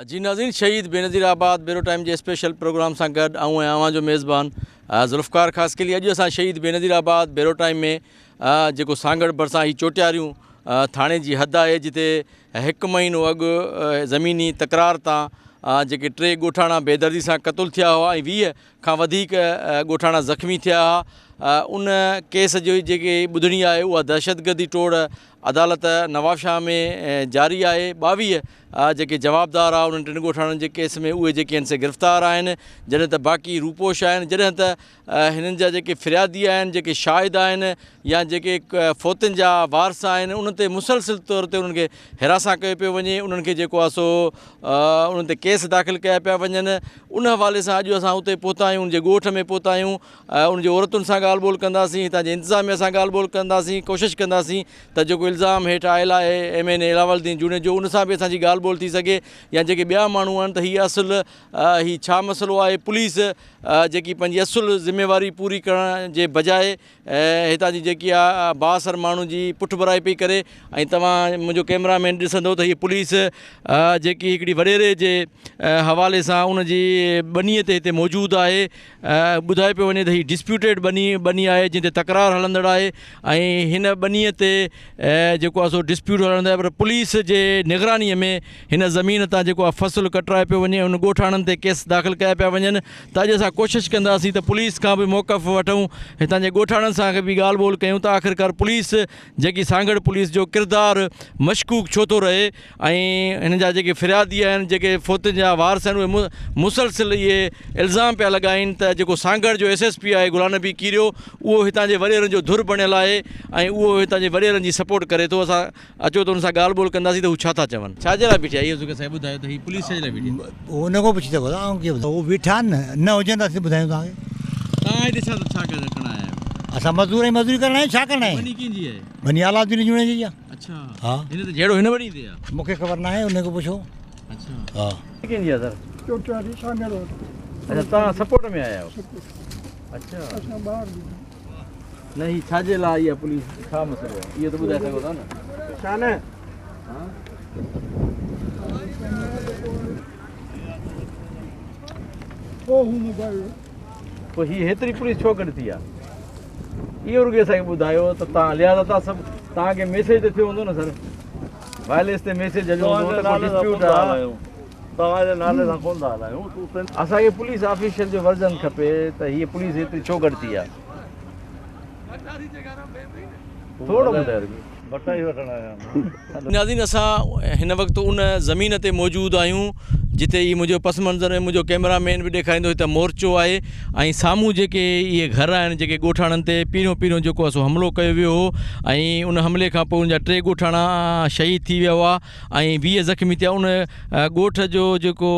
जी नाज़रीन, शहीद बेनज़ीर आबाद बेरो टाइम जे स्पेशल प्रोग्राम सां गॾु आऊं जो मेज़बान ज़ुल्फ़कार ख़ासि के लिए अॼु असां शहीद बेनज़ीर आबाद बेरो टाइम में जेको सांगड़ भरिसां ही चोटियारियूं थाणे जी हद आहे जिते 1 महीनो अॻु ज़मीनी तकरार तां जेके 3 ॻोठाणा बेदर्दी सां क़तलु थिया हुआ ऐं 20 खां वधीक ॻोठाणा ज़ख़्मी थिया हुआ। उन केस जो जेके ॿुधणी आहे उहा दहशतगर्दी टोड़ अदालत नवाबशाह में जारी आहे। 22 जेके जवाबदार आहे उन्हनि 3 ॻोठाणनि जे केस में उहे जेके आहिनि से गिरफ़्तार आहिनि, जॾहिं त बाक़ी रूपोश आहिनि, जॾहिं त हिननि जा जेके फ़िरियादी आहिनि, जेके शाहिद आहिनि या जेके फ़ौतनि जा वारस आहिनि, उन्हनि ते मुसलसिल तौर ते उन्हनि खे हिरासा कयो पियो वञे, उन्हनि खे जेको आहे सो उन्हनि ते केस दाख़िल कया पिया वञनि। उन हवाले सां अॼु असां उते पहुता आहियूं, उनजे ॻोठ में पहुता आहियूं, उनजे औरतुनि सां ॻाल्हि ॿोल कंदासीं, हितां जे इंतिज़ामिया सां ॻाल्हि ॿोल कंदासीं, कोशिशि कंदासीं त जेको इल्ज़ाम हेठि आयल आहे MNA इलावलदीन जूने जो उन सां बि असांजी ॻाल्हि ॿोल थी सघे, या जेके ॿिया माण्हू आहिनि त हीअ असुलु हीअ छा मसइलो आहे। पुलिस जेकी पंहिंजी असुलु ज़िम्मेवारी पूरी करण जे बजाए हितां जी जेकी आहे बासर माण्हू जी पुठिभराई पई करे। ऐं तव्हां मुंहिंजो कैमरामैन ॾिसंदो त हीअ पुलिस जेकी हिकिड़ी वॾेरे जे हवाले सां उनजी बनीअ ते हिते मौजूदु आहे। ॿुधाए पियो वञे त हीअ डिस्प्यूटेड बनी आहे जिते तकरार हलंदड़ आहे ऐं हिन बनीअ ते जेको आहे सो डिस्प्यूट हलंदो आहे, पर पुलिस जे निगरानीअ में हिन ज़मीन तां जेको आहे फ़सुलु कटराए पियो वञे, उन ॻोठाणनि ते केस दाख़िल कया पिया वञनि। त अॼु असां कोशिशि कंदासीं त पुलिस खां बि मौक़फ़ वठूं, हितां जे ॻोठाणनि सां बि ॻाल्हि ॿोल कयूं त आख़िरकार पुलिस जेकी सांगड़ पुलिस जो किरदारु मशकूक छो थो रहे ऐं हिन जा जेके फ़िरियादी आहिनि, जेके फ़ौतनि जा वारस आहिनि, उहे मुसलसिल इहे इल्ज़ाम पिया लॻाइनि त जेको सांगड़ जो SSP आहे गुलाम नबी कीरियो, उहो हितां जे वॾेरनि जो धुर बणियल आहे ऐं उहो हितां जे वॾेरनि जी सपोर्ट करे थो। असां अचो त हुन सां ॻाल्हि ॿोल कंदासीं त हू छा था चवनि, छा जे लाइ बीठी आहे, इहो साईं ॿुधायो त हीअ पुलिस छा जे लाइ बीठी आहे? उन खां पुछी सघो था, ऐं कीअं ॿुधायो, उहो बीठा आहिनि न हुजनि त असीं ॿुधायूं तव्हांखे। तव्हां हिते छा करणु आया आहियो? असां मज़दूरी करणु आहियूं, छा करणु आहे? बनी कंहिंजी आहे? बनी आलाउद्दीन जूने जी आहे। अच्छा, हा, हिन ते जहिड़ो हिन बनी ते आहे मूंखे ख़बर न आहे, उन खां पुछो। अच्छा, हा, कंहिंजी आहे सर? चोटियारी सांगड़ रोड। अच्छा, तव्हां सपोर्ट में आया आहियो? अच्छा, असां ॿाहिरि न हीअ छाजे लाइ इहा पुलिस, छा मसइलो आहे, इहो त ॿुधाए सघो था न? छा न पोइ हीअ हेतिरी पुलिस छो गॾु थी आहे, इहो रुॻो असांखे ॿुधायो त तव्हां लिहाज़ा तव्हां सभु तव्हांखे मैसेज त थियो हूंदो न सर, वायरलेस ते मैसेज तव्हांजे नाले सां कोन था हलायूं। असांखे पुलिस ऑफिशियल जो वर्ज़न खपे त हीअ पुलिस हेतिरी छो गॾु थी आहे, थोरो ॿुधायो। नाज़रीन, असां हिन वक़्तु उन ज़मीन ते मौजूदु आहियूं जिते इहो मुंहिंजो पस मंज़र में मुंहिंजो कैमरामैन बि ॾेखारींदो, हिते मोर्चो आहे ऐं साम्हूं जेके इहे घर आहिनि जेके ॻोठाणनि ते पहिरियों जेको आहे सो हमिलो कयो वियो हो ऐं उन हमले खां पोइ उनजा 3 ॻोठाणा शहीद थी विया हुआ ऐं 20 ज़ख़्मी थिया। उन ॻोठ जो जेको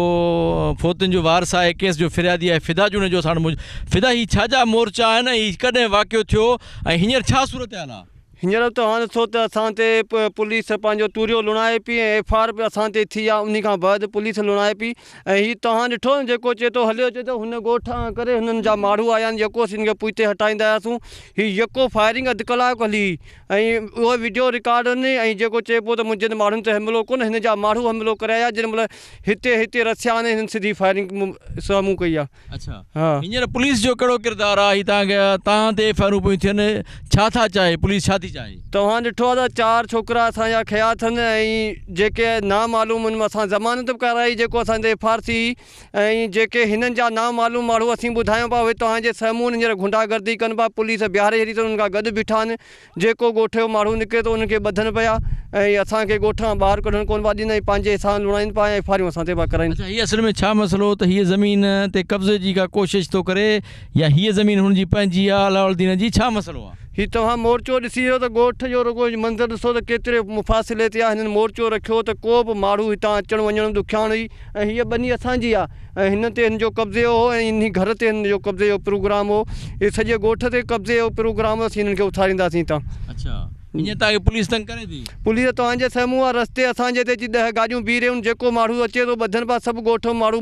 फ़ौतुनि जो वारस आहे, केस जो फ़िरियादी आहे फिदा जूने जो साण फिदा, हीअ छा जा मोर्चा आहिनि, हीअ कॾहिं वाक़ियो थियो ऐं हींअर छा सूरत हाल आहे? हींअर त हाणे ॾिसो त असां ते पुलिस पंहिंजो तूरियो लुणाए पई ऐं FIR बि असां ते थी आहे, उन खां बाद पुलिस लुणाए पई। ऐं हीअ तव्हां ॾिठो न जेको चए थो हलियो अचे थो, हुन ॻोठा करे हुननि जा माण्हू आया आहिनि, जेको असीं हिन खे पुठिते हटाईंदा हुआसीं। हीअ यको फायरिंग 1 कलाक हली ऐं उहो वीडियो रिकॉर्ड आहिनि ऐं जेको चए पियो त मुंहिंजे माण्हुनि ते हमिलो कोन, हिन जा माण्हू हमिलो कराया जेॾी महिल हिते रसिया आहिनि, हिननि सिधी फायरिंग साम्हूं कई आहे। अच्छा, हा, हींअर पुलिस जो कहिड़ो किरदारु आहे, तव्हां ते FIR पियूं थियनि, छा था चाहे पुलिस, छा थी चाहे? तव्हां ॾिठो आहे त 4 छोकिरा असांजा खया अथनि ऐं जेके नामालूम हुन में असां ज़मानत बि कराई, जेको असांजे FIR थी ऐं जेके हिननि जा नामालूम माण्हू असीं ॿुधायूं पिया, उहे तव्हांजे साम्हूं हींअर गुंडागर्दी कनि पिया, पुलिस बीहारे छॾी अथनि, हुन खां गॾु बीठा आहिनि, जेको ॻोठ जो माण्हू निकिरे थो उनखे ॿधनि पिया ऐं असांखे ॻोठां ॿाहिरि कढणु कोन पिया ॾींदा ऐं पंहिंजे हिसाब लुणाइनि पिया ऐं FIR असां ते पिया कराइनि। अच्छा, हीअ असल में छा मसइलो त हीअ ज़मीन ते कब्ज़े जी का कोशिशि थो करे या हीअ ज़मीन हुनजी पंहिंजी आहे अलाउद्दीन जी, छा मसइलो आहे? हीअ तव्हां मोर्चो ॾिसी वियो त ॻोठ जो रुॻो मंज़रु ॾिसो त केतिरे मुफ़ासिले ते आहे, हिननि मोर्चो रखियो त को बि माण्हू हितां अचणु वञणु ॾुखियाण हुई ऐं हीअ बनी असांजी आहे ऐं हिन ते हिन जो कब्ज़े हो ऐं इन घर ते हिन जो कब्ज़े जो प्रोग्राम हो, इहे सॼे ॻोठ ते कब्ज़े जो प्रोग्राम असीं हिननि खे उथारींदासीं हितां। अच्छा, हीअं तव्हांखे पुलिस तंग करे थी? पुलिस तव्हांजे साम्हूं आहे, रस्ते असांजे हिते 10 गाॾियूं बीह रहियूं, जेको माण्हू अचे थो ॿधनि पिया, सभु ॻोठ माण्हू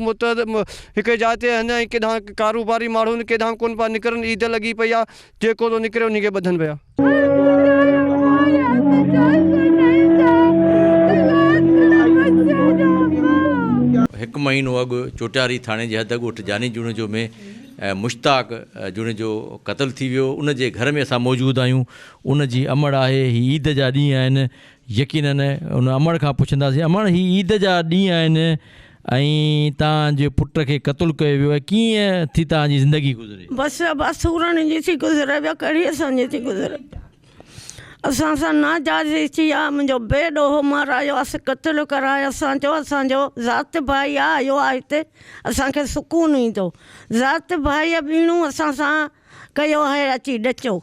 हिकु जाइ ते आहिनि ऐं केॾांहुं कारोबारी माण्हू केॾांहुं कोन पिया निकिरनि, ईद लॻी पई आहे, जेको थो निकिरे उनखे ॿधनि पिया। हिकु महीनो अॻु चोटियारी थाणे जे हद ॻोठ जानी जुणेजो में मुश्ताक जुणेजो क़तलु थी वियो। उन जे घर में असां मौजूदु आहियूं। उन जी अमड़ आहे, हीअ ईद जा ॾींहं आहिनि। यकीनन उन अमड़ खां पुछंदासीं, अमड़ हीअ ईद जा ॾींहं आहिनि ऐं तव्हांजे पुट खे क़तलु कयो वियो आहे, कीअं थी तव्हांजी ज़िंदगी गुज़रे? बसि सूरन जी थी गुज़रे, ॿियो कहिड़ी असांजी थी गुज़रे। असां सां नाजाइज़ी थी आहे। मुंहिंजो बेॾो हो मारायो आहे, क़तलु करायो असांजो ज़ात भाई आहे, आयो आहे हिते, असांखे सुकून ईंदो। ज़ात भाई ॿीणूं असां सां कयो आहे, अची ॾचो।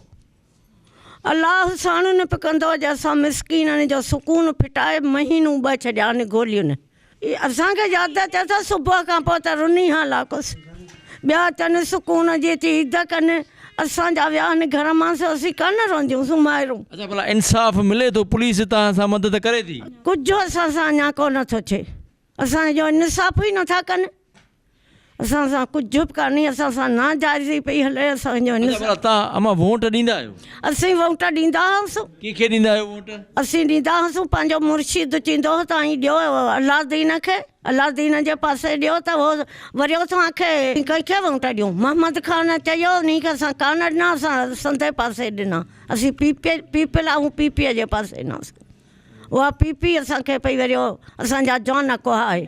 अलाह साणु न पिकंदो जे असां मिसकीननि जो सुकून फिटाए महीनूं ॿ छॾिया आहिनि गोलियुनि। असांखे यादि अचे त सुबुह खां पोइ त रुनी हाल आहे कुझु, ॿिया अचनि सुकून जी थी ईद कनि। असांजा विया आहिनि घर मां, असीं कान रहंदियूं सुमायूं। अच्छा, भला इंसाफ़ मिले थो? पुलिस तव्हां सां मदद करे थी? कुझु असां सां अञा कोन थो थिए, असांजो इंसाफ़ ई नथा कनि। असां सां कुझु बि कान्हे, असां सां नाजाइज़ी पई हले। असांजो भला तव्हां अमा वोट ॾींदा आहियो? असीं वोट ॾींदा हुआसीं। कंहिंखे ॾींदा आहियो वोट? असीं ॾींदा हुआसीं, पंहिंजो मुर्शिद चईंदो हो तव्हां ॾियो अलादीन खे, अलादीन जे पासे ॾियो त उहो वरी तव्हांखे कंहिंखे वोट ॾियूं? मोहम्मद ख़ान चयो नी खे असां कान ॾिना, असां संदे पासे ॾिना। असीं पीपल ऐं पीपीअ जे पासे ॾिनासीं। उहा पीपी असांखे पई वरी असांजा जॉन कोहा आहे।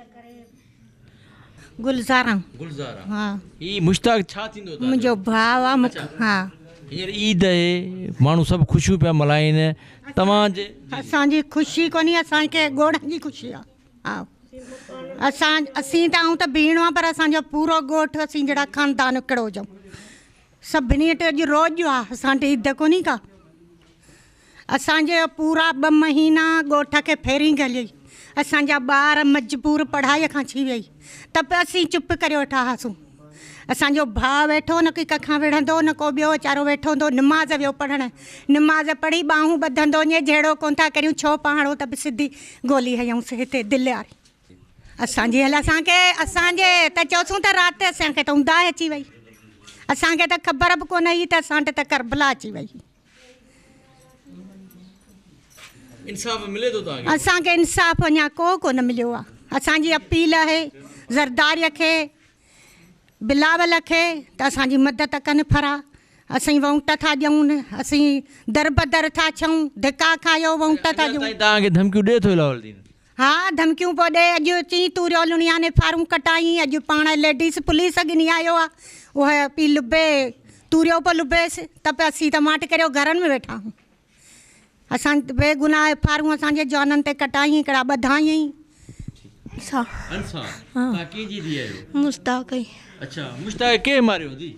गुलज़ारा। गुलज़ारा, हा। ही मुश्ताक छा थींदो तव्हांजो? मुंहिंजो भाउ आहे। हा, हींअर ईद आहे, माण्हू सभु ख़ुशियूं पिया मल्हाइनि। तव्हांजे असांजी ख़ुशी कोन्हे, असांखे ॻोढ़नि जी ख़ुशी आहे। हा, असीं त आऊं त बीहणो आहे, पर असांजो पूरो ॻोठ, असीं जहिड़ा ख़ानदान हिकिड़ो हुजऊं। सभिनी वटि अॼु रोज़ आहे, असां वटि ईद कोन्हे का। असांजे पूरा 2 महीना ॻोठ खे फेरी गली, असांजा ॿार मजबूर पढ़ाईअ खां थी वई, त बि असीं चुप करे वेठा हुआसीं। असांजो भाउ वेठो न की कखां विढ़ंदो, न को ॿियो वीचारो वेठो हूंदो, निमाज़ वियो पढ़णु, निमाज़ पढ़ी ॿाहूं ॿधंदो वञे, जहिड़ो कोन था करियूं, छो पहाड़ो त बि सिधी गोली हयऊंसि हिते दिलि वारी। असांजी हल असांजे त चयोसीं त राति असांखे त ऊंदाहि अची वई, असांखे त ख़बर बि कोन हुई त असां वटि त करबला अची वई। इंसाफ़ मिले थो तव्हांखे? असांखे इंसाफ़ अञा कोन मिलियो आहे। असांजी अपील आहे ज़रदारीअ खे, बिलावल खे, त असांजी मदद कनि फरा। असीं वोट था ॾियूं, असीं दर बदर था छऊं, धिका खायो वोट था ॾियूं। तव्हांखे धमकियूं ॾिए थो इलाहुद्दीन? हा, धमकियूं पियो ॾे। अॼु चई तूरियो लुणिया ने फारूं कटाई। अॼु पाण लेडीस पुलिस गिनी आयो आहे, उहा पई लुबे, तूरियो पियो लुबेसि, त पिया असीं त माट करे घरनि में वेठा आहियूं। असां बेगुनाह फारूं असांजे जॉननि ते कटाई, हिकिड़ा ॿधाई। मुश्ताक। अच्छा, मुश्ताक के मारियो दी?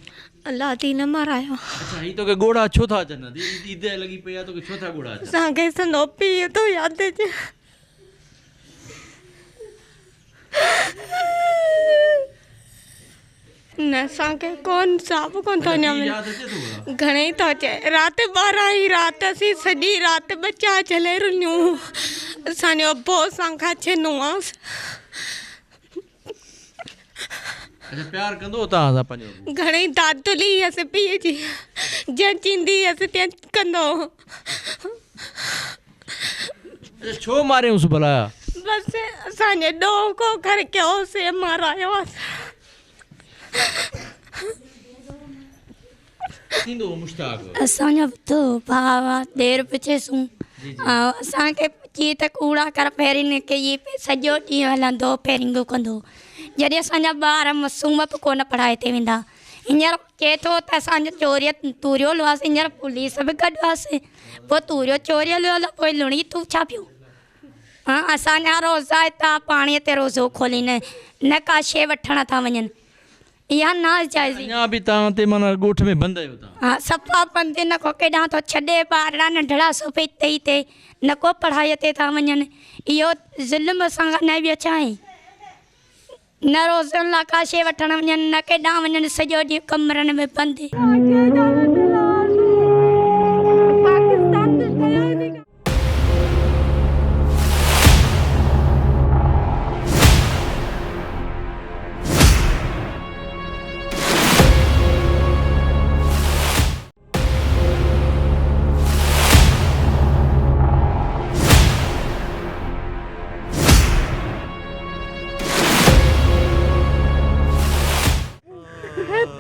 अलादीन मारायो। अच्छा, ही तो के गोड़ा छो था अचनि? ईद लगी पई आहे, तो के छो था गोड़ा अचनि? असांखे संदो पीउ तो यादि अचे। न असांखे कोन साफ़ कोन थो मिले, घणेई थो अचे। राति 12 ई राति असीं सॼी राति बचा चले रुनियूं, असांजो अबो असांखां छिनो आहे। अच्छा, प्यार कंदो तव्हां सां पंहिंजो? घणेई दादुली असां पीउ जी, जंहिं चींदी असां तीअं कंदो। अच्छा, छो मारियोसि भला? बसि असांजे ॾोको घर कयोसीं, मारायो आहे। असांजो तो भाउ आहे, देरि पुछेसूं, असांखे जीअं त कूड़ा कर पहिरीं के इहे सॼो ॾींहुं हलंदो, पहिरिंग कंदो। जॾहिं असांजा ॿार मासूम बि कोन पढ़ाई ते वेंदा। हींअर चए थो त असांजो चोरीअ तूरियो लियोसीं, हींअर पुलिस बि गॾु हुआसीं, पोइ तूरियो चोरीअ लियो, पोइ लुणी तूं छा पियो? हा, असांजा रोज़ा हितां पाणीअ ते रोज़ो खोलीनि, न का शइ वठण था वञनि। इहा नाजाइज़ी। अञा बि तव्हां ते माना ॻोठ में बंदि आहियो तव्हां? हा, सफ़ा बंदि, न को केॾां थो छॾे, ॿार नंढड़ा सुबुह तई ते, न को पढ़ाईअ ते था वञनि। इहो ज़ुल्म असां खां न ॿियो छा आहे? न रोज़नि लाइ का शइ वठण वञनि, न केॾां वञनि, सॼो ॾींहुं कमरनि में बंदि।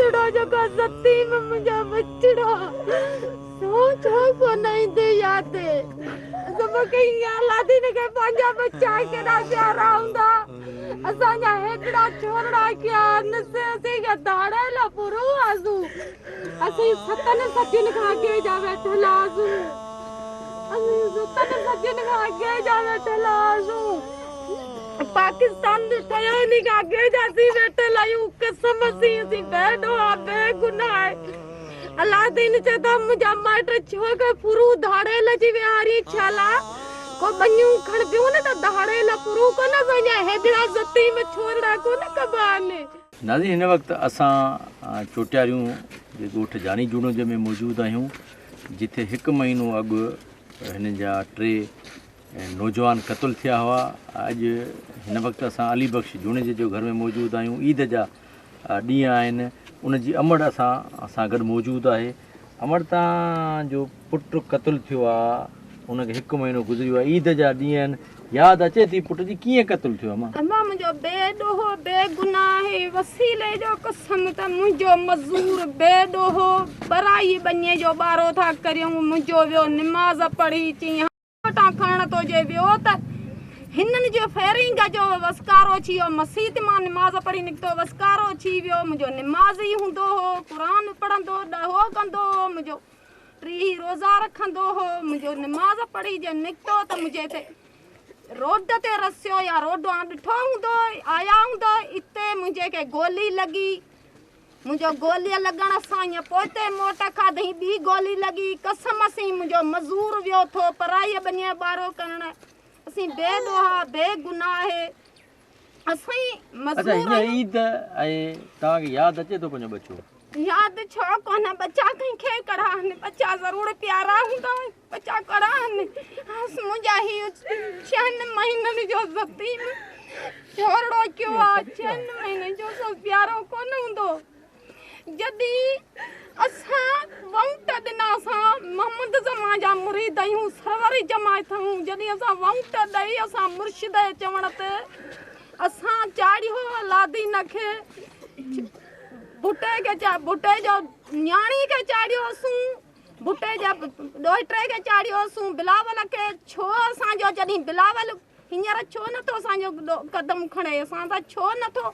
बचड़ा जका सती में मुझा बचड़ा सोचा को नहीं दे याद सब कहीं हालाती ने के पंजा बच्चा के ना प्यारा हुंदा असांजा हेकड़ा छोरड़ा क्या नसे से के दाड़े ला पुरो आजू असि सतन सचिन खा के जावे ठलाजू असि सतन सचिन खा के जावे ठलाजू पाकिस्तान दे ठयानी का के जाती बैठे लायू कसम सी बैठो आ बेगुनाह अल्लाह दिन चता मुझा माट छो के पुरू धाड़े लजी विहारी छाला को बन्यू खण पियो न त धाड़े ला पुरू को न सन्या हेदड़ा सती में छोरड़ा को न कबाने नाज़रीन हिन वक़्तु असां चोटियारियूं जे ॻोठ जानी जूणोज में मौजूदु आहियूं जिथे 1 महीनो अॻु हिन जा 3 नौजवान क़तल थिया हुआ। अॼु हिन वक़्तु असां अली बख्श जूणेज जो घर में मौजूदु आहियूं। ईद जा ॾींहं आहिनि, उन जी अमड़ असां गॾु मौजूदु आहे। अमड़ तव्हांजो पुटु क़तल थियो आहे, उनखे 1 महीनो गुज़रियो आहे, ईद जा ॾींहं आहिनि, यादि अचे थी पुट जी कीअं क़तल थियो आहे? अम्मा मुंहिंजो बेॾोहो बेगुनाहे वसीले जो कसम त मुंहिंजो मज़ूर बेॾोहो बराई बन्ये जो ॿारो था करियूं मुंहिंजो वियो निमाज़ पढ़ी चई टा खण तो जे वियो त हिननि जो फेरिंग जो वसकारो थी वियो, मस्जिद मां निमाज़ पढ़ी निकितो वसकारो थी वियो। मुंहिंजो निमाज़ी हूंदो हो, क़ुरान पढ़ंदो ॾहो कंदो हो, मुंहिंजो 3 रोज़ा रखंदो हो, मुंहिंजो निमाज़ पढ़ी जे निकितो त मुंहिंजे ते रोड ते रसियो या रोडवां ॾिठो हूंदो आया हूंदो इते मुंहिंजे खे गोली लॻी। मुंहिंजो गोली लॻण सां ईअं पोइते मोट खाधई ॿी गोली लॻी। कसम सी मुंहिंजो मज़ूर वियो थो पराईअ बन्ये ॿारो करणु। असीं बेॾोहा बेगुनाहे असीं मज़ूर ईद ऐं तव्हांखे यादि अचे थो पंहिंजो बच्चो? यादि छो कोन, बच्चा कंहिंखे कढ़ानि, बच्चा ज़रूरु प्यारा हूंदा, बच्चा कढ़ानि। मुंहिंजा ही 6 महीननि जो ज़तीम छोरड़ो कयो आहे, 6 महीननि जो सभु प्यारो कोन हूंदो। जॾहिं असां वंट ॾिनासां मोहम्मद ज़मा जा मुरीद आहियूं, सरवरी जमायत आहियूं, जॾहिं असां वंट ॾेई असां मुर्शिद जे चवण ते असां चाढ़ियो लादीन खे बुटे जो न्याणी खे चाढ़ियोसीं, बुटे जा ॾोहिटे खे चाढ़ियोसीं, बिलावल खे छो असांजो जॾहिं बिलावल हींअर छो नथो असांजो कदम खणे, असां सां छो नथो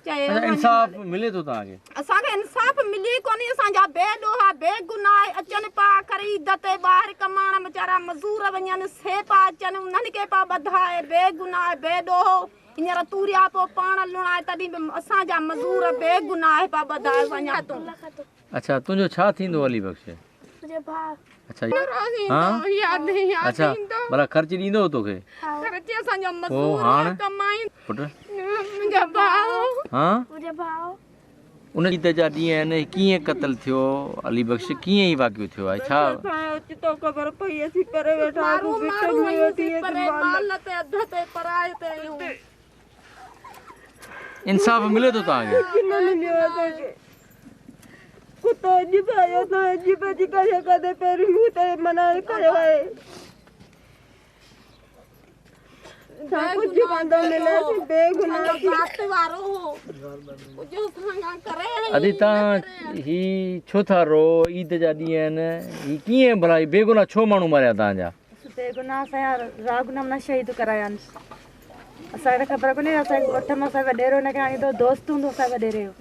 चए? इंसाफ़ मिले थो तव्हांखे? असांखे इंसाफ़ मिली कोन्हे। असांजा बेॾोहा बेगुनाह अचनि पिया ख़रीद ते ॿाहिरि कमाइण, वीचारा मज़ूर वञनि से पिया अचनि, उन्हनि खे पिया ॿधाए, बेगुनाह बेॾोहो। हींअर तूरिया पोइ पाण लुणाए तॾहिं बि असांजा मज़ूर बेगुनाह पिया ॿधाए असांजा। अच्छा, तुंहिंजो छा थींदो अली बख्श? अच्छा अच्छा, भला ख़र्च ॾींदो तोखे? ख़र्च असांजो मज़ूर कमाई पुट मुंहिंजा भाउ उन ईद जा ॾींहं आहिनि, कीअं क़तल थियो अली बख्श, कीअं ई वाक़ियो थियो आहे? छा तो ख़बर पई असीं करे वेठा माल ते अध ते पराए ते इंसाफ़ मिले थो तव्हांखे? कुतो जिबायो न जिबजी करे कदे पेरियूं ते मना कयो आहे। कुछ बंदो मिले बेगुनाह बात वारो हो जो संगा करे। अदी तव्हां ही छो था रो? ईद जा ॾींहं आहिनि, ही कीअं भला बेगुनाह छो माण्हू मारिया तव्हांजा? बेगुनाह असांजा रागुनाम न शहीद कराया आहिनि। असांखे ख़बर कोन्हे, असांजे ॻोठ में असां वॾेरो न खणी दोस्त हूंदो असां वॾेरे जो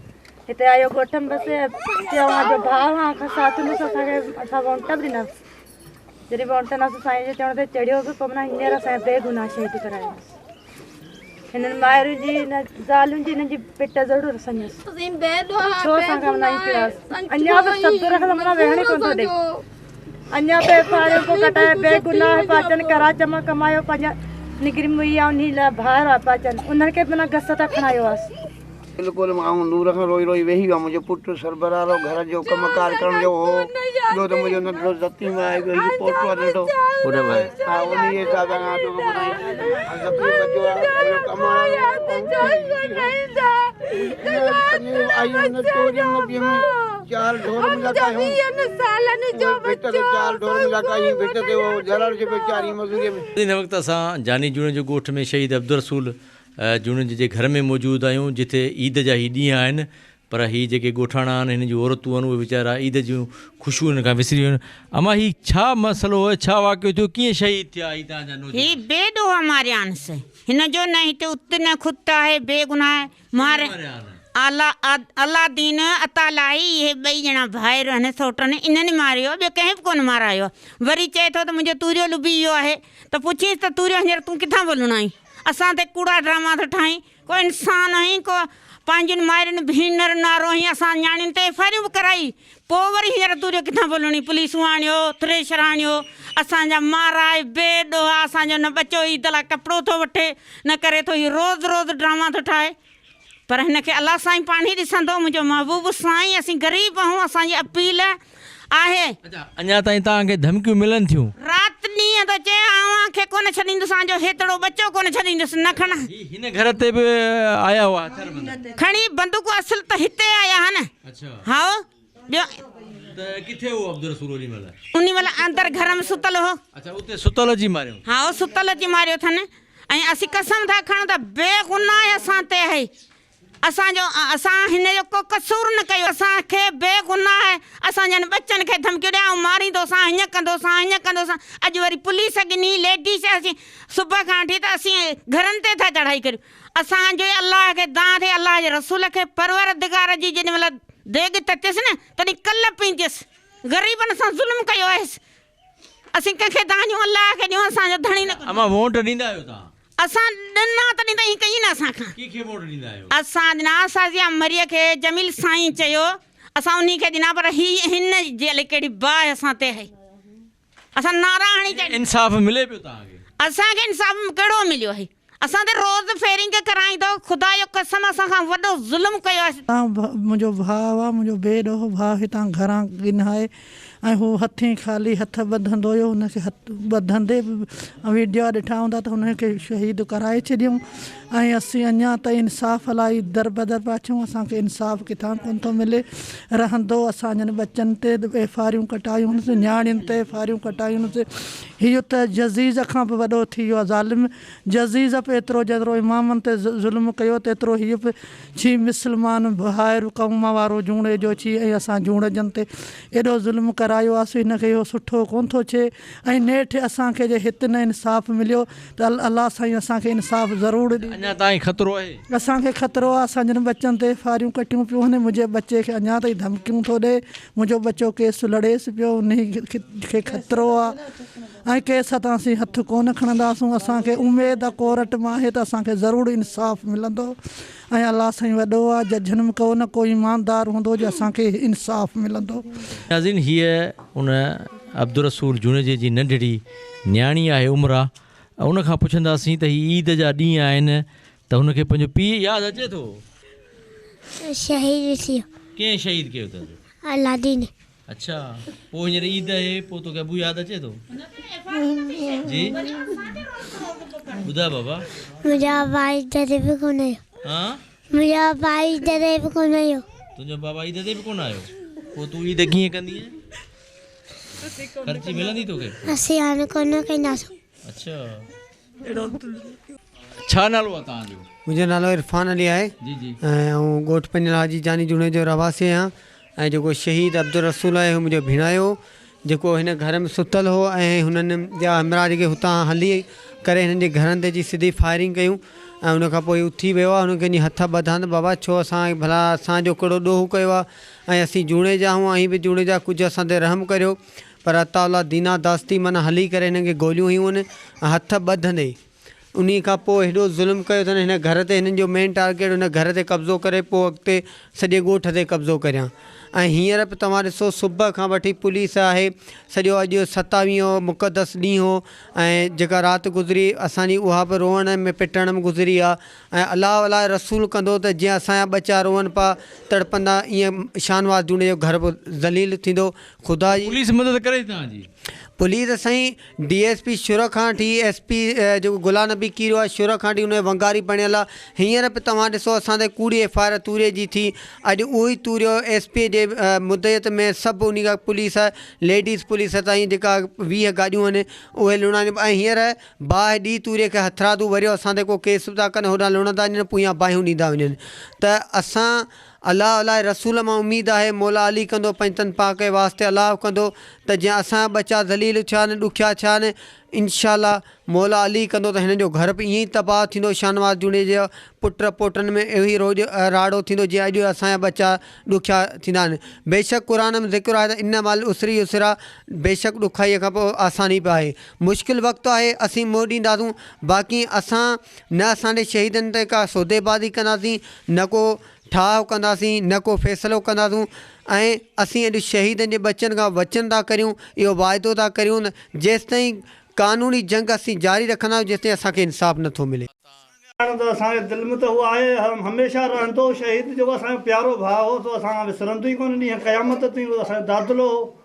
हिते आयो ॻोठ में बसि चयो मुंहिंजो भाउ आहे साथ में असांखे असां वोट बि ॾिनासीं। जॾहिं वोट ॾिनासीं साईं जे चवण ते चढ़ियो बि पोइ माना हींअर असांजे बेगुनाह शहीद करायो। हिननि माइरुनि जी हिन ज़ालुनि जी हिननि जी पिट ज़रूरु असांजी छो असांखे माना अञा बि सतरि खां माना वेहणे कोन थो ॾे। अञा पे फाड़ियो पोइ कटाए बेगुनाह पाचन कराच मां कमायो पंहिंजा निकिरी मुई आहे उन लाइ ॿाहिरि आहे पाचन, उन्हनि खे माना घस था खणायो आहे। बिल्कुलु मां नूर खां रोई रोई वेही वियो। मुंहिंजो पुटु सरबराह घर जो कमकार करण जो हो, ॿियो त मुंहिंजो नंढो ज़ती में आहे पोटो आहे नंढो। हा उन जे हिसाब सां तोखे हिन वक़्तु असां जानी जूणे जो ॻोठ में शहीद अब्दुल रसूल जूणे जे घर में मौजूदु आहियूं, जिथे ईद जा ही ॾींहं आहिनि। पर हीअ जेके ॻोठाणा आहिनि हिन जूं औरतूं आहिनि उहे वीचारा ईद जूं ख़ुशियूं हिन खां विसरी वियूं अमा हीअ छा मसइलो हुओ छा वाक़ियो थियो कीअं शहीद थिया ही तव्हांजा नौजवान ही बेॾोहा मारियान से हिन जो न हिते उत न खुत आहे बेगुनाह मारे अलादीन अतालाई इहे ॿई ॼणा भाइर आहिनि सौटनि इन्हनि मारियो ॿियो कंहिं बि कोन मारायो वरी चए थो त मुंहिंजो तूरियो लुबी वियो आहे त पुछीसि त तूरियो हींअर तूं किथां बोलणो आई असां ते कूड़ा ड्रामा थो ठाहीं को इंसान आहीं को पंहिंजनि माइरुनि भेनर नारो आहीं असां नियाणियुनि ते एफआईआर बि कराई पोइ वरी हींअर तूरियो किथां बोलणी पुलिसूं आणियो थ्रेशर आणियो असांजा माराए बेॾोहा असांजो न बचो ईद लाइ कपिड़ो थो वठे न करे थो इहो रोज़ु ड्रामा थो ठाहे पर हिनखे अलाह साईं पाण ई ॾिसंदो मुंहिंजो महबूब साईं असीं ग़रीब आहियूं असांजी अपील आहे अञा ताईं तव्हांखे धमकियूं मिलनि थियूं राति ॾींहं थो चए खे कोन छॾींदुसि जो हेतिरो बचो कोन छॾींदुसि न खणा हिन घर ते बि आया हुआ खणी बंदूक असुल त हिते आया हा न हा ॿियो किथे हो अब्दुल रसूल ओॾी महिल उन महिल अंदरि घर में सुतल हो अच्छा उते सुतल अची मारियो हा सुतल अची मारियो अथनि ऐं असीं कसम था खणूं त बेगुनाह असां ते आहे असां हिन जो को कसूर न कयो असांखे बेगुनाह असांजनि बच्चनि खे धमकियूं ॾियां मारींदोसां हीअं कंदोसां अॼु वरी पुलिस गिनी लेडीस असीं सुबुह खां वठी त असीं घरनि ते था चढ़ाई करियूं असांजो अलाह खे दां थिए अलाह जे रसूल खे परवरदिगार जी जेॾी महिल देॻ ततियसि न तॾहिं कल्ह पींदियसि ग़रीबनि सां ज़ुल्म कयो आहे असीं कंहिंखे दां ॾियूं अलाह खे ॾियूं असांजो धणी न अमा वोट ॾींदा आहियो तव्हां असां ॾिना तॾहिं त ईअं कई न असांखां असां ॾिना असांजी मरीअ खे जमील साईं चयो असां उन खे ॾिना पर हिन जे लाइ कहिड़ी बाहि असां ते आहे असां नारा हणी चई इंसाफ़ मिले पियो तव्हांखे असांखे इंसाफ़ कहिड़ो मिलियो आहे असां त रोज़ फेरिंग कराईंदो ख़ुदा जो कसम असांखां वॾो ज़ुल्म कयो आहे मुंहिंजो भाउ आहे मुंहिंजो बेॾो भाउ हितां घरां गिनाए ऐं हू हथें ख़ाली हथ ॿधंदो हुयो हुनखे हथ ॿधंदे वीडियो ॾिठा हूंदा त हुनखे शहीद कराए छॾियऊं ऐं असीं अञा त इंसाफ़ लाइ दर बदर पिया अचूं असांखे इंसाफ़ किथां कोन थो मिले रहंदो असांजनि बच्चनि ते एफआईआरूं कटायूं हुनसि नियाणियुनि ते एफआईआरूं कटायूं हुनसि हीअ त जज़ीज़ खां बि वॾो थी वियो आहे ज़ालिम जज़ीज़ बि एतिरो जेतिरो इमामनि ते ज़ुल्म कयो तेतिरो हीअ बि छी मुस्लमान भाइर क़ौम वारो जूणे जो छी ऐं असां जूणजनि ते एॾो ज़ुल्म करायो आहे हिनखे इहो सुठो कोन थो थिए ऐं नेठि असांखे जे हिते न इंसाफ़ मिलियो त अलाह साईं असांखे इंसाफ़ ज़रूरु ॾे अञा ताईं ख़तरो आहे असांखे ख़तरो आहे असांजनि बच्चनि ते एफआईआरूं कटियूं पियूं हुन मुंहिंजे बचे खे अञा ताईं धमकियूं थो ॾे मुंहिंजो बचो केस लड़ेसि पियो उन खे ख़तरो आहे ऐं केस तां असीं हथु कोन खणंदासूं असांखे उमेदु आहे कोर्ट मां आहे त असांखे ज़रूरु इंसाफ़ मिलंदो ऐं अलाह साईं वॾो आहे जजनि में को न को ईमानदार हूंदो जो असांखे इंसाफ़ मिलंदो नाज़रीन हीअ उन अब्दुल रसूल जूनेजे जी नंढड़ी न्याणी आहे उमरा उन खां पुछंदासीं त हीअ ईद जा ॾींहं आहिनि त हुनखे पंहिंजो पीउ यादि अचे थो शहीद थी कंहिं शहीद कयो अथसि अलादीन अच्छा पोइ हींअर ईद आहे पोइ तोखे अबू यादि अचे थो जी ॿुधा बाबा मुंहिंजा भाई दरे बि कोन आयो हा मुंहिंजा भाई दरे बि कोन आयो तुंहिंजो बाबा ईद ते बि कोन आयो पोइ तूं ईद कीअं कंदी ख़र्ची मिलंदी तोखे असीं हाणे कोन कंदासीं अच्छा छा नालो आहे तव्हांजो मुंहिंजो नालो इरफान अली आहे जी जी ऐं ॻोठु पंहिंजो हाजी जानी जूणे जो रवासी आहियां ऐं जेको शहीद अब्दुल रसूल आहे हू मुंहिंजो भेणायो जेको हिन घर में सुतल हो ऐं हुननि जा हमरा जेके हुतां हली करे हिननि जे घरनि ते जी सिधी फायरिंग कयूं ऐं उन खां पोइ उथी वियो आहे हुनखे हथ ॿधां त बाबा छो असां भला असांजो कहिड़ो ॾोहु कयो आहे ऐं असीं जूणे जा आहियूं ऐं बि जूणे जा कुझु असां ते रहम करियो पर अताला दीना दास्ती माना हली करे हिननि खे गोलियूं हुयूं आहिनि हथ ॿधंदे उन खां पोइ हेॾो ज़ुल्म कयो अथनि हिन घर ते हिननि जो मेन टारगेट हुन घर ते कब्ज़ो करे पोइ अॻिते सॼे ॻोठ ते कब्ज़ो करियां ऐं हींअर बि तव्हां ॾिसो सुबुह खां वठी पुलिस आहे सॼो अॼु 27 मुक़दस ॾींहुं हो ऐं जेका राति गुज़री असांजी उहा बि रोअण में पिटण में गुज़री आहे ऐं अलाह अलाह रसूल कंदो त जीअं असांजा बचा रोअनि पिया तड़पंदा ईअं शानवाज़ जूने जो घर बि ज़लील थींदो ख़ुदा जी पुलिस मदद करे तव्हांजी पुलिस साईं DSP शुरू खां वठी SP जेको गुलाम नबी कीरो आहे शुरू खां वठी उन जो वंगारी बणियल आहे हींअर बि तव्हां ॾिसो असां ते कूड़ी एफआईआर तूरे जी थी अॼु उहो ई तूरियो SP जे मुदत में सभु उन खां पुलिस लेडीज़ पुलिस ताईं जेका 20 गाॾियूं आहिनि उहे लुणाइनि ऐं हींअर बाहि ॾी तूरीअ खे हथरादू वरियो असां ते को केस था कनि होॾां लुणंदा वञनि पोइ या बाहियूं ॾींदा वञनि त असां अलाह अलाह रसूल मां उम्मीद है मौला अली कंदो पंहिंजनि पाक जे वास्ते अलाह कंदो त जीअं असांजा बच्चा ज़लील थिया आहिनि ॾुखिया थिया आहिनि इंशाअल्लाह मौला अली कंदो त हिन जो घर बि ईअं ई तबाह थींदो। शाहनवाज़ जुड़े जे पुट पोटनि में अहिड़ो ई रोज़ राड़ो थींदो जीअं अॼु असांजा बच्चा ॾुखिया थींदा आहिनि। बेशक क़ुर में ज़िक्र आहे त इन महिल उसरी उसरा बेशक ॾुखाईअ खां पोइ आसानी बि आहे। मुश्किल वक़्तु आहे असीं मोड़ ॾींदासूं। बाक़ी असां न असांजे शहीदनि ते का सौदेबाज़ी कंदासीं न को ठाह कंदासीं न को फ़ैसिलो कंदासूं ऐं असीं अॼु शहीदनि जे बचनि खां वचन था करियूं इहो वाइदो था करियूं न जेसिताईं कानूनी जंग असीं जारी रखंदा आहियूं जेसिताईं असांखे इंसाफ़ नथो मिले। तो असांजे दिलि में तो उहो आहे हमेशह रहंदो शहीद जेको असांजो प्यारो भाउ हो तो असां विसरंदो ई कोन ॾींहुं क़यामत ताईं उहो असांजो दादिलो हो।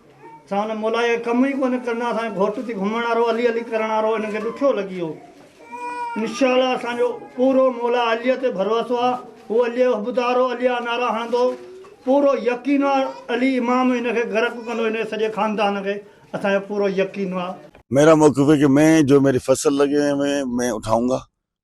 असां हुन मुलाए कम ई कोन कंदा असांजो घोट थी घुमण वारो अली अली करण वारो हिनखे ॾुखियो लॻी वियो। इंशाअल्लाह असांजो पूरो मौला अलीअ ते भरोसो आहे। उहो अलीअ हबदारो अलीअ नारा हणंदो पूरो यकीन आहे अली इमाम हिनखे गरक कंदो हिन सॼे ख़ानदान खे असांजो पूरो यकीन आहे। मेरा मौक़िफ़ है कि मैं जो मेरी फसल लगे हैं मैं उठाऊंगा।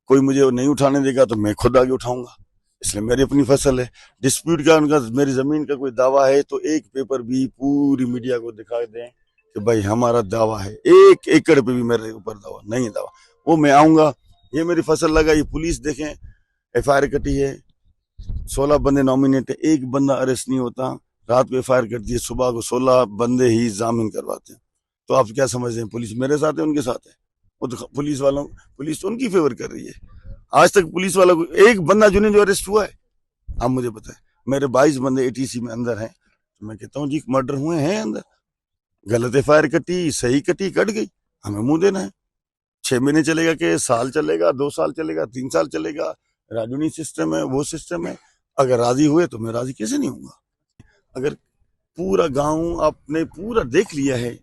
कोई मुझे नहीं उठाने देगा तो मैं खुद आगे उठाऊंगा। इसलिए मेरी अपनी फसल है। डिस्प्यूट का उनका मेरी ज़मीन का कोई दावा है तो एक पेपर भी पूरी मीडिया को दिखा दें कि भाई हमारा दावा है। 1 एकड़ पे भी मेरे ऊपर दावा नहीं है, दावा वो मैं आऊँगा। ये मेरी फसल लगा, ये पुलिस देखें FIR कटी है, 16 बंदे नॉमिनेट है, एक बंदा अरेस्ट नहीं होता। रात को FIR कटती है, सुबह को 16 बंदे ही जामीन करवाते हैं। तो आप क्या समझते हैं पुलिस मेरे साथ है उनके साथ है? वो तो पुलिस तो उनकी फेवर कर रही है। आज तक पुलिस वाला को एक बंदा जो अरेस्ट हुआ है आप मुझे बताएं। मेरे 22 बंदे ATC में अंदर हैं तो मैं कहता हूँ जी मर्डर हुए हैं अंदर। गलत FIR कटी, सही कटी, कट गई, हमें मुंह देना है। 6 महीने चलेगा कि साल चलेगा, 2 साल चलेगा, 3 साल चलेगा, राजूनी सिस्टम है, वो सिस्टम है। अगर राजी हुए तो मैं राजी कैसे नहीं होऊंगा। अगर पूरा गांव आपने पूरा देख लिया है,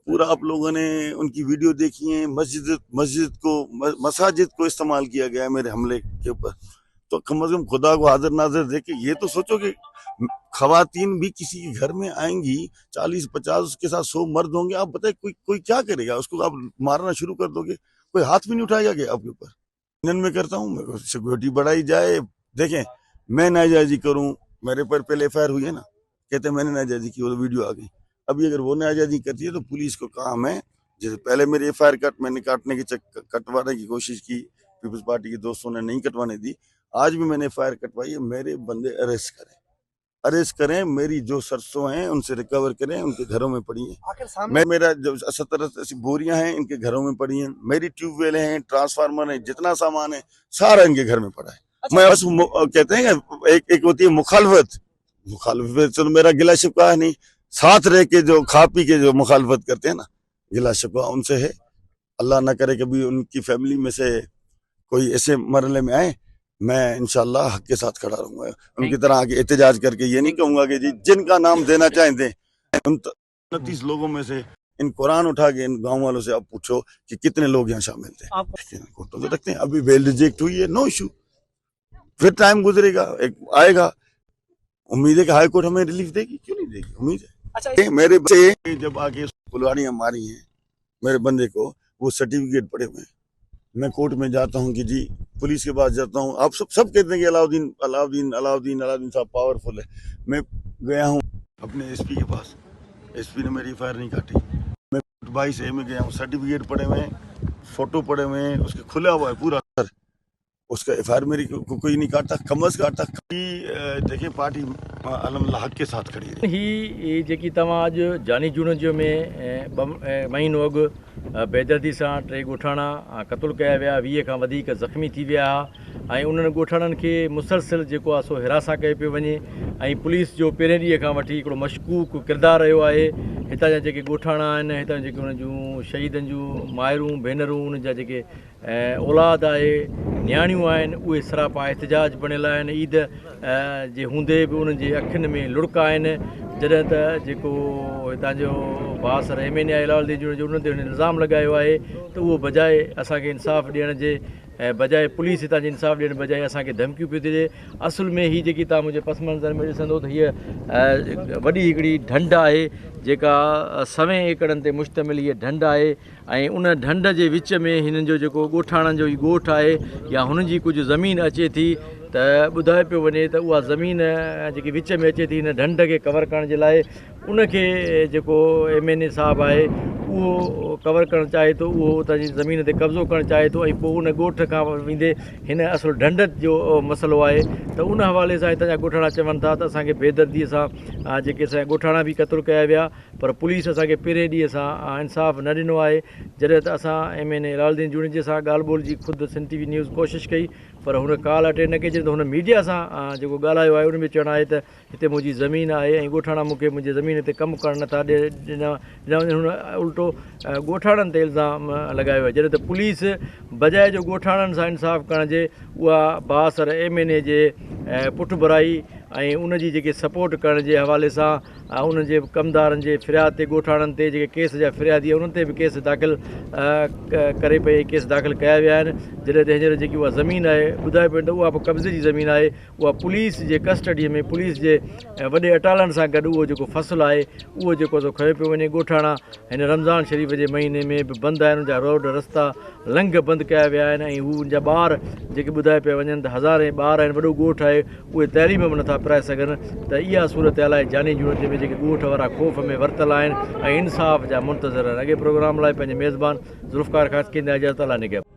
पूरा आप लोगों ने उनकी वीडियो देखी है, मसाजिद को इस्तेमाल किया गया है मेरे हमले के ऊपर, तो कम से कम खुदा को हाजिर नाजिर देखे ये तो सोचो कि खवातीन भी किसी के घर में आएंगी 40-50 उसके साथ 100 मर्द होंगे। आप बताए कोई क्या करेगा? उसको आप मारना शुरू कर दोगे, कोई हाथ भी नहीं उठाएगा क्या आपके ऊपर? मैं करता हूँ सिक्योरिटी बढ़ाई जाए। देखें मैं नाजायजी करूँ, मेरे पर पहले FIR हुई है ना, कहते मैंने नाजायजी की, वो वीडियो आ गई। अभी अगर वो नाजायजी करती है तो पुलिस को काम है, जैसे पहले मेरी FIR मैंने काटने की कटवाने की कोशिश की, पीपल्स पार्टी के दोस्तों ने नहीं कटवाने दी। आज भी मैंने FIR कटवाई है। मेरे बंदे अरेस्ट करें, मेरी जो सरसों हैं उनसे रिकवर करें, उनके घरों में पड़ी हैं। मेरा जो 70-80 बोरियां हैं इनके घरों में पड़ी हैं, मेरी ट्यूबवेल हैं, ट्रांसफार्मर है, जितना सामान है सारा इनके घर में पड़ा है। मैं बस कहते हैं एक होती है मुखालफत तो मेरा गिला शिकवा नहीं, साथ रह के जो खा पी के जो मुखालफत करते हैं ना, गिला शिकवा उनसे है। अल्लाह ना करे कभी उनकी फैमिली में से कोई ऐसे मरले में आए, मैं इंशाल्लाह हक के साथ खड़ा रहूंगा। उनकी तरह आगे एहतजाज करके ये नहीं कहूंगा कि जी जिनका नाम देना चाहें दें। 29 लोगों में से इन कुरान उठा के इन गाँव वालों से आप पूछो कि कितने लोग यहाँ शामिल थे। फोटो तो रखते हैं। अभी बेल रिजेक्ट हुई है, नो इशू, फिर टाइम गुजरेगा, एक आएगा। उम्मीद है कि हाई कोर्ट हमें रिलीफ देगी, क्यों नहीं देगी, उम्मीद है। अच्छा, मेरे बच्चे जब आके फुलवाड़ियाँ मारी हैं मेरे बंदे को, वो सर्टिफिकेट पड़े हुए हैं। मैं कोर्ट में जाता हूँ कि जी पुलिस के पास जाता हूँ, आप सब कहते हैं कि अलाउद्दीन साहब पावरफुल है। मैं गया हूँ अपने SP के पास, SP ने मेरी FIR नहीं काटी। मैं 22A में गया हूँ, सर्टिफिकेट पड़े हुए हैं, फोटो पड़े हुए हैं, उसके खुला हुआ है पूरा, उसका FIR मेरी कोई नहीं काटता, कमस काटता। देखिए पार्टी अलहमदुलिल्लाह हक के साथ खड़ी है। ही जेकी तव्हां अॼु जानी जूनजो में 2 महीनो अॻु बेदर्दी सां 3 ॻोठाणा क़तलु कया विया, 20 खां वधीक ज़ख़्मी थी विया ऐं उन्हनि ॻोठाणनि खे मुसलसिल जेको आहे सो हिरासा कयो पियो वञे ऐं पुलिस जो पहिरें ॾींहं खां वठी हिकिड़ो मशकूक किरदारु रहियो आहे। हितां जा जेके ॻोठाणा आहिनि, हितां जेके उन जूं शहीदनि जूं माइरूं भेनरूं, उन जा जेके औलाद आहे, न्याणियूं आहिनि, उहे सरापा एहतजाज बणियल आहिनि। ईद जे हूंदे बि उन्हनि जे अखियुनि में लुड़का आहिनि। जॾहिं त जेको हितां जो बासर MNA अलाउद्दीन जो उन्हनि ते इल्ज़ाम लॻायो आहे त उहो बजाए असांखे इंसाफ़ ॾियण जे बजाए, पुलिस हितां जे इंसाफ़ ॾियण बजाए असांखे धमकियूं पियो ॾिए। असुल में हीअ जेकी तव्हां मुंहिंजे पस मंज़र में ॾिसंदो त हीअ वॾी हिकिड़ी ढंढ आहे जेका 100 एकड़नि ते मुश्तमिल हीअ ढंढ आहे ऐं उन ढंढ जे विच में हिननि जो जेको ॻोठाणनि जो ई ॻोठु आहे या हुननि जी कुझु ज़मीन अचे थी, त ॿुधाए पियो वञे त उहा ज़मीन जेकी विच में अचे थी हिन ढंढ खे कवर करण जे लाइ उनखे जेको MNA साहबु आहे उहो कवर करणु चाहे थो, उहो उतां जी ज़मीन ते कब्ज़ो करणु चाहे थो ऐं पोइ उन ॻोठ खां वेंदे हिन असुलु ढंढ जो मसइलो आहे त उन हवाले सां हितां जा ॻोठाणा चवनि था त असांखे बेदर्दीअ सां जेके असांजा ॻोठाणा बि क़तलु कया विया पर पुलिस असांखे पहिरें ॾींहं सां इंसाफ़ु न ॾिनो आहे। जॾहिं त असां MNA लालदीन जुनेजा सां ॻाल्हि ॿोल जी ख़ुदि सिंध TV न्यूज़ कोशिशि कई पर हुन कॉल अटेंड न कई। जॾहिं त हुन मीडिया सां जेको ॻाल्हायो आहे उन में चवणु आहे त हिते मुंहिंजी ज़मीन आहे ऐं ॻोठाणा मूंखे मुंहिंजी ज़मीन ते कमु करणु नथा ॾिना वञनि। हुन उल्टो ॻोठाणनि ते इल्ज़ाम लॻायो आहे जॾहिं त पुलिस बजाए जो ॻोठाणनि सां इंसाफ़ु करण जे उहा बासर MNA जे पुठि भराई ऐं उनजी जेके सपोर्ट करण जे हवाले सां उन्हनि जे कमदारनि जे फ़िरियाद ते ॻोठाणनि ते जेके केस जा फ़िरियादी उन्हनि ते बि केस दाख़िल करे पई केस दाख़िल कया विया आहिनि। जॾहिं त हींअर जेकी उहा ज़मीन आहे ॿुधाए पियो त उहा बि कब्ज़े जी ज़मीन आहे, उहा पुलिस जे कस्टडीअ में पुलिस जे वॾे अटालनि सां गॾु उहो जेको फ़सुलु आहे उहो जेको सो खयो पियो वञे। ॻोठाणा हिन रमज़ान शरीफ़ जे महीने में बि बंदि आहिनि, उनजा रोड रस्ता लंघ बंदि कया विया आहिनि ऐं हू उनजा ॿार जेके ॿुधाए पिया वञनि त हज़ारे ॿार आहिनि, वॾो ॻोठु आहे, उहे तइलीम बि नथा पिराए सघनि। त इहा सूरत हाल आहे जानी जूनत में जेके ॻोठ वारा ख़ौफ़ में वरितल आहिनि ऐं इंसाफ़ जा मुंतज़र आहिनि। अॻे प्रोग्राम लाइ पंहिंजे मेज़बान ज़ुल्फ़कार ख़ासकी इजाज़त अला निगहबान।